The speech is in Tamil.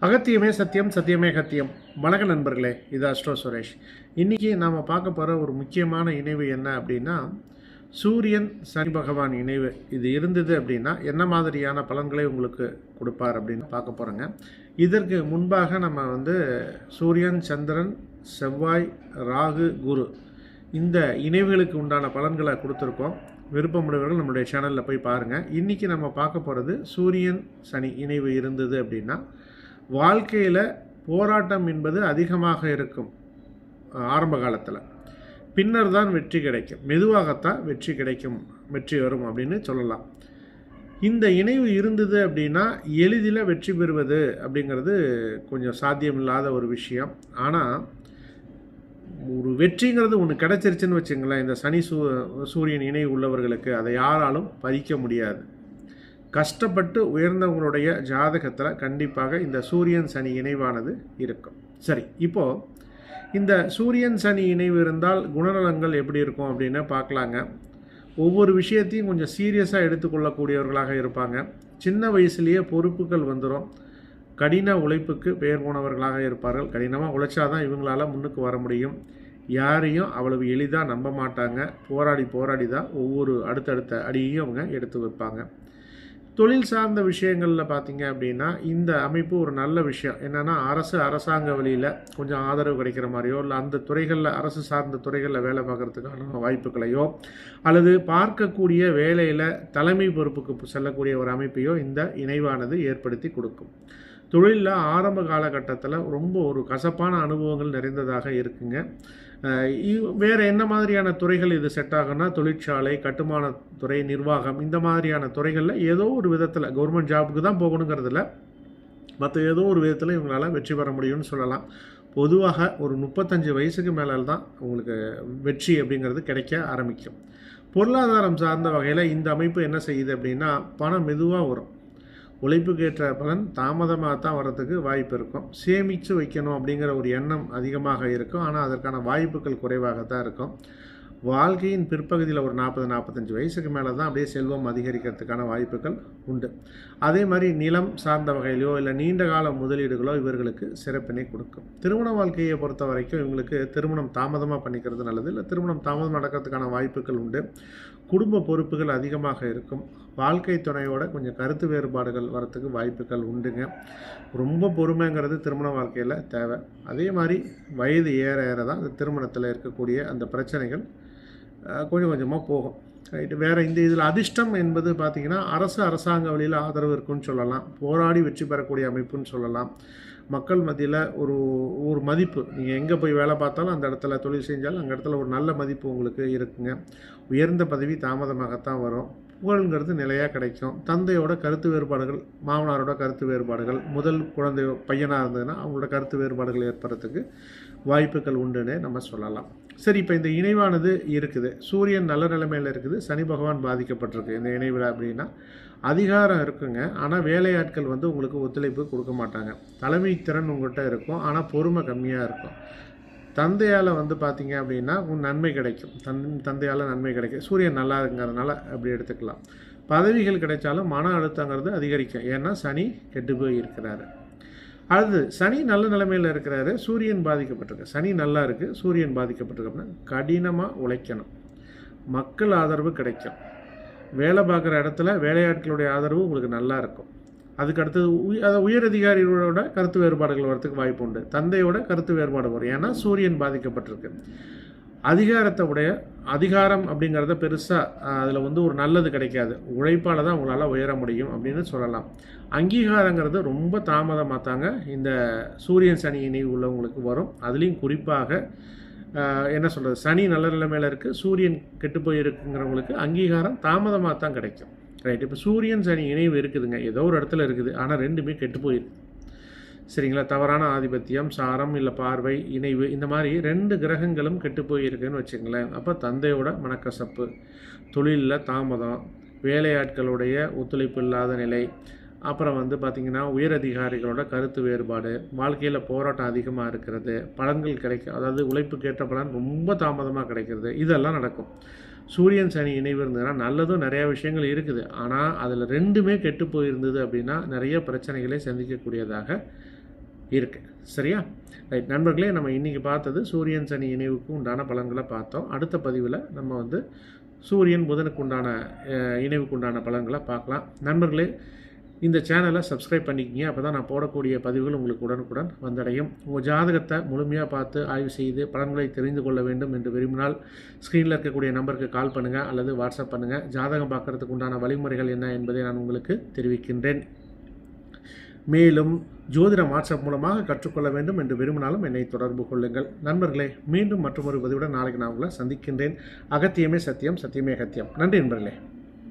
அகத்தியமே சத்தியம், சத்தியமே கத்தியம். வணக்க நண்பர்களே, இது அஸ்ட்ரோ சுரேஷ். இன்றைக்கி நாம் பார்க்க போகிற ஒரு முக்கியமான இணைவு என்ன அப்படின்னா, சூரியன் சனி பகவான் இணைவு. இது இருந்தது அப்படின்னா என்ன மாதிரியான பலன்களை உங்களுக்கு கொடுப்பார் அப்படின்னு பார்க்க போகிறோங்க. இதற்கு முன்பாக நம்ம சூரியன், சந்திரன், செவ்வாய், ராகு, குரு இந்த இணைவுகளுக்கு உண்டான பலன்களை கொடுத்துருக்கோம். விருப்பமுடையவர்கள் நம்மளுடைய சேனலில் போய் பாருங்கள். இன்றைக்கி நம்ம பார்க்க போகிறது சூரியன் சனி இணைவு இருந்தது அப்படின்னா வாழ்க்கையில் போராட்டம் என்பது அதிகமாக இருக்கும். ஆரம்ப காலத்தில் பின்னர் தான் வெற்றி கிடைக்கும், மெதுவாகத்தான் வெற்றி கிடைக்கும், வெற்றி வரும் அப்படின்னு சொல்லலாம். இந்த இணைவு இருந்தது அப்படின்னா எளிதில் வெற்றி பெறுவது அப்படிங்கிறது கொஞ்சம் சாத்தியமில்லாத ஒரு விஷயம். ஆனால் ஒரு வெற்றிங்கிறது ஒன்று கிடச்சிருச்சுன்னு வச்சுங்களேன், இந்த சனி சூரியன் இணைவு உள்ளவர்களுக்கு அதை யாராலும் பறிக்க முடியாது. கஷ்டப்பட்டு உயர்ந்தவங்களுடைய ஜாதகத்தில் கண்டிப்பாக இந்த சூரியன் சனி இணைவானது இருக்கும். சரி, இப்போது இந்த சூரியன் சனி இணைவு இருந்தால் குணநலங்கள் எப்படி இருக்கும் அப்படின்னு பார்க்கலாங்க. ஒவ்வொரு விஷயத்தையும் கொஞ்சம் சீரியஸாக எடுத்துக்கொள்ளக்கூடியவர்களாக இருப்பாங்க. சின்ன வயசுலேயே பொறுப்புகள் வந்துடும். கடின உழைப்புக்கு பெயர் போனவர்களாக இருப்பார்கள். கடினமாக உழைச்சாதான் இவங்களால முன்னுக்கு வர முடியும். யாரையும் அவ்வளவு எளிதாக நம்ப மாட்டாங்க. போராடி தான் ஒவ்வொரு அடுத்தடுத்த அடியையும் அவங்க எடுத்து வைப்பாங்க. தொழில் சார்ந்த விஷயங்களில் பார்த்தீங்க அப்படின்னா இந்த அமைப்பு ஒரு நல்ல விஷயம். என்னென்னா அரசாங்க வழியில் கொஞ்சம் ஆதரவு கிடைக்கிற மாதிரியோ, இல்லை அந்த துறைகளில் அரசு சார்ந்த துறைகளில் வேலை பார்க்குறதுக்கான வாய்ப்புகளையோ, அல்லது பார்க்கக்கூடிய வேலையில் தலைமை பொறுப்புக்கு செல்லக்கூடிய ஒரு அமைப்பையோ இந்த இணைவானது ஏற்படுத்தி கொடுக்கும். தொழிலில் ஆரம்ப காலகட்டத்தில் ரொம்ப ஒரு கசப்பான அனுபவங்கள் நிறைந்ததாக இருக்குங்க. வேறு என்ன மாதிரியான துறைகள் இது செட் ஆகும்னா, தொழிற்சாலை, கட்டுமானத்துறை, நிர்வாகம், இந்த மாதிரியான துறைகளில் ஏதோ ஒரு விதத்தில் கவர்மெண்ட் ஜாபுக்கு தான் போகணுங்கிறதுல மற்ற ஏதோ ஒரு விதத்தில் இவங்களால் வெற்றி பெற முடியும்னு சொல்லலாம். பொதுவாக ஒரு 35 வயசுக்கு மேலே தான் உங்களுக்கு வெற்றி அப்படிங்கிறது கிடைக்க ஆரம்பிக்கும். பொருளாதாரம் சார்ந்த வகையில் இந்த அமைப்பு என்ன செய்யுது அப்படின்னா, பணம் மெதுவாக வரும். உழைப்புக்கு ஏற்ற பலன் தாமதமாக தான் வர்றதுக்கு வாய்ப்பு இருக்கும். சேமித்து வைக்கணும் அப்படிங்கிற ஒரு எண்ணம் அதிகமாக இருக்கும். ஆனால் அதற்கான வாய்ப்புகள் குறைவாக தான் இருக்கும். வாழ்க்கையின் பிற்பகுதியில் ஒரு 40-45 வயசுக்கு மேலே தான் அப்படியே செல்வம் அதிகரிக்கிறதுக்கான வாய்ப்புகள் உண்டு. அதே மாதிரி நிலம் சார்ந்த வகையிலையோ இல்லை நீண்ட கால முதலீடுகளோ இவர்களுக்கு சிறப்பினை கொடுக்கும். திருமண வாழ்க்கையை பொறுத்த வரைக்கும் இவங்களுக்கு திருமணம் தாமதமாக பண்ணிக்கிறது நல்லது. இல்லை திருமணம் தாமதம் நடக்கிறதுக்கான வாய்ப்புகள் உண்டு. குடும்ப பொறுப்புகள் அதிகமாக இருக்கும். வாழ்க்கை துணையோட கொஞ்சம் கருத்து வேறுபாடுகள் வரத்துக்கு வாய்ப்புகள் உண்டுங்க. ரொம்ப பொறுமைங்கிறது திருமண வாழ்க்கையில் தேவை. அதே மாதிரி வயது ஏற தான் இந்த திருமணத்தில் இருக்கக்கூடிய அந்த பிரச்சனைகள் கொஞ்சம் கொஞ்சமாக போகும். ரைட்டு. வேறு இந்த இதில் அதிர்ஷ்டம் என்பது பார்த்திங்கன்னா அரசாங்க வழியில் ஆதரவு இருக்குன்னு சொல்லலாம். போராடி வெற்றி பெறக்கூடிய அமைப்புன்னு சொல்லலாம். மக்கள் மத்தியில் ஒரு மதிப்பு, நீங்கள் எங்கே போய் வேலை பார்த்தாலும் அந்த இடத்துல தொழில் செஞ்சாலும் அந்த இடத்துல ஒரு நல்ல மதிப்பு உங்களுக்கு இருக்குங்க. உயர்ந்த பதவி தாமதமாகத்தான் வரும். புகழ்ங்கிறது நிலையாக கிடைக்கும். தந்தையோட கருத்து வேறுபாடுகள், மாமனாரோட கருத்து வேறுபாடுகள், முதல் குழந்தை பையனாக இருந்ததுன்னா அவங்களோட கருத்து வேறுபாடுகள் ஏற்படுறதுக்கு வாய்ப்புகள் உண்டுன்னு நம்ம சொல்லலாம். சரி, இப்போ இந்த இணைவானது இருக்குது. சூரியன் நல்ல நிலைமையில் இருக்குது, சனி பகவான் பாதிக்கப்பட்டிருக்கு இந்த இணைவில் அப்படின்னா அதிகாரம் இருக்குங்க. ஆனால் வேலையாட்கள் உங்களுக்கு ஒத்துழைப்பு கொடுக்க மாட்டாங்க. தலைமை திறன் உங்கள்கிட்ட இருக்கும், ஆனால் பொறுமை கம்மியாக இருக்கும். தந்தையால் பார்த்தீங்க அப்படின்னா நன்மை கிடைக்கும். தந்தையால் நன்மை கிடைக்கும். சூரியன் நல்லா இருக்கிறதுனால அப்படி எடுத்துக்கலாம். பதவிகள் கிடைச்சாலும் மன அழுத்தங்கிறது அதிகரிக்கும். ஏன்னா சனி கெட்டு போய் இருக்கிறாரு. அடுத்து சனி நல்ல நிலைமையில் இருக்கிறாரு, சூரியன் பாதிக்கப்பட்டிருக்கு. சனி நல்லா இருக்குது, சூரியன் பாதிக்கப்பட்டிருக்கு அப்படின்னா கடினமாக உழைக்கணும். மக்கள் ஆதரவு கிடைக்கும். வேலை பார்க்குற இடத்துல வேலையாட்களுடைய ஆதரவு உங்களுக்கு நல்லா இருக்கும். அதுக்கு அடுத்தது உயர் அதிகாரிகளோட கருத்து வேறுபாடுகள் வரத்துக்கு வாய்ப்பு உண்டு. தந்தையோட கருத்து வேறுபாடு வரும். ஏன்னா சூரியன் பாதிக்கப்பட்டிருக்கு. அதிகாரம் அப்படிங்கிறத பெருசாக அதில் ஒரு நல்லது கிடைக்காது. உழைப்பால் தான் உங்களால் உயர முடியும் அப்படின்னு சொல்லலாம். அங்கீகாரங்கிறது ரொம்ப தாமதமாக தாங்க இந்த சூரியன் சனி இணைவு உள்ளவங்களுக்கு வரும். அதுலேயும் குறிப்பாக என்ன சொல்கிறது, சனி நல்ல நிலைமையில் இருக்குது, சூரியன் கெட்டு போயிருக்குங்கிறவங்களுக்கு அங்கீகாரம் தாமதமாக தான் கிடைக்கும். ரைட். இப்போ சூரியன் சனி இணைவு இருக்குதுங்க, ஏதோ ஒரு இடத்துல இருக்குது, ஆனால் ரெண்டுமே கெட்டு போயிருக்கு. சரிங்களா. தவறான ஆதிபத்தியம், சாரம் இல்லை பார்வை, இணைவு, இந்த மாதிரி 2 கிரகங்களும் கெட்டு போயிருக்குன்னு வச்சுங்களேன். அப்போ தந்தையோட மனக்கசப்பு, தொழிலில் தாமதம், வேலையாட்களுடைய ஒத்துழைப்பு இல்லாத நிலை, அப்புறம் பார்த்திங்கன்னா உயர் அதிகாரிகளோட கருத்து வேறுபாடு, வாழ்க்கையில் போராட்டம் அதிகமாக இருக்கிறது, பலன்கள் கிடைக்கும், அதாவது உழைப்புக்கேற்ற பலன் ரொம்ப தாமதமாக கிடைக்கிறது, இதெல்லாம் நடக்கும். சூரியன் சனி இணைவு இருந்ததுன்னா நல்லதும் நிறையா விஷயங்கள் இருக்குது. ஆனால் அதில் 2மே கெட்டு போயிருந்தது அப்படின்னா நிறைய பிரச்சனைகளை சந்திக்கக்கூடியதாக இருக்குது. சரியா? ரைட் நண்பர்களே, நம்ம இன்றைக்கி பார்த்தது சூரியன் சனி இணைவுக்கு உண்டான பலன்களை பார்த்தோம். அடுத்த பதிவில் நம்ம வந்து சூரியன் புதனுக்கு உண்டான இணைவுக்கு உண்டான பலன்களை பார்க்கலாம். நண்பர்களே, இந்த சேனலை சப்ஸ்கிரைப் பண்ணிக்கிங்க. அப்போ தான் நான் போடக்கூடிய பதிவுகள் உங்களுக்கு உடனுக்குடன் வந்தடையும். உங்கள் ஜாதகத்தை முழுமையாக பார்த்து ஆய்வு செய்து பலன்களை தெரிந்து கொள்ள வேண்டும் என்று விரும்பினால் ஸ்க்ரீனில் இருக்கக்கூடிய நம்பருக்கு கால் பண்ணுங்கள் அல்லது வாட்ஸ்அப் பண்ணுங்கள். ஜாதகம் பார்க்குறதுக்கு உண்டான வழிமுறைகள் என்ன என்பதை நான் உங்களுக்கு தெரிவிக்கின்றேன். மேலும் ஜோதிடம் வாட்ஸ்அப் மூலமாக கற்றுக்கொள்ள வேண்டும் என்று விரும்பினாலும் என்னை தொடர்பு கொள்ளுங்கள். நண்பர்களே, மீண்டும் மற்றொரு பதிவுடன் நாளைக்கு நான் உங்களை சந்திக்கின்றேன். அகத்தியமே சத்தியம், சத்தியமே அகத்தியம். நன்றி நண்பர்களே.